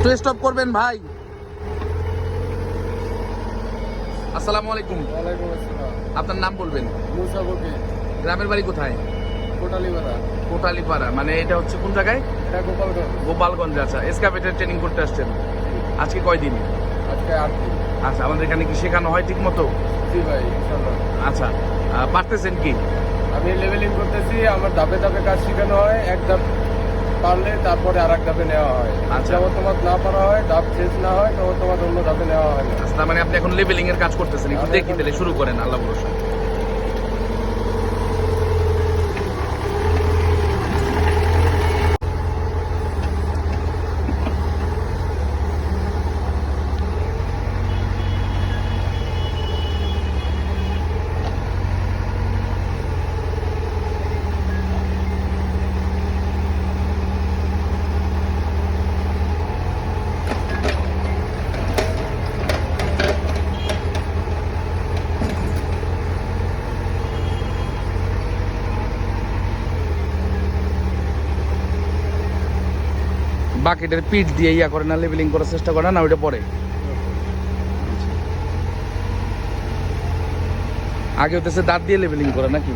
একটু স্টপ করবেন ভাই। আসসালামু আলাইকুম। ওয়ালাইকুম আসসালাম। আপনার নাম বলবেন। মুসা বকি, গ্রামের বাড়ি কোথায়? কোটালীপাড়া। কোটালীপাড়া, মানে এটা হচ্ছে কোন জায়গায়? এটা গোপালগঞ্জ। গোপালগঞ্জ। আচ্ছা, এসকাভেটের ট্রেনিং করতে আসছেন। আজকে কয়দিন? আজকে 8 দিন। আচ্ছা, আমাদের এখানে কি শেখানো হয় ঠিক মতো? জি ভাই, ইনশাল্লাহ। আচ্ছা, পারতেছেন কি? আমি লেভেলিং করতেছি, আমার ধাপে ধাপে কাজ শেখানো হয়। এক ধাপ পারলে তারপরে আর এক ধাপে নেওয়া হয়। আচ্ছা। যখন তোমার না পারা হয়, ধাপ শেষ না হয়, তখন তোমার অন্য ধাপে নেওয়া হয় না। আচ্ছা, তার মানে আপনি এখন লেভেলিং এর কাজ করতেছেন। একটু আমি দেখি এখন- তাহলে শুরু করেন, আল্লাহ ভরসা। বাকেটের পিঠ দিয়ে ইয়া করে না, লেভেলিং করার চেষ্টা করে না, ওইটা পরে আগে হতেছে দাঁত দিয়ে লেভেলিং করে নাকি?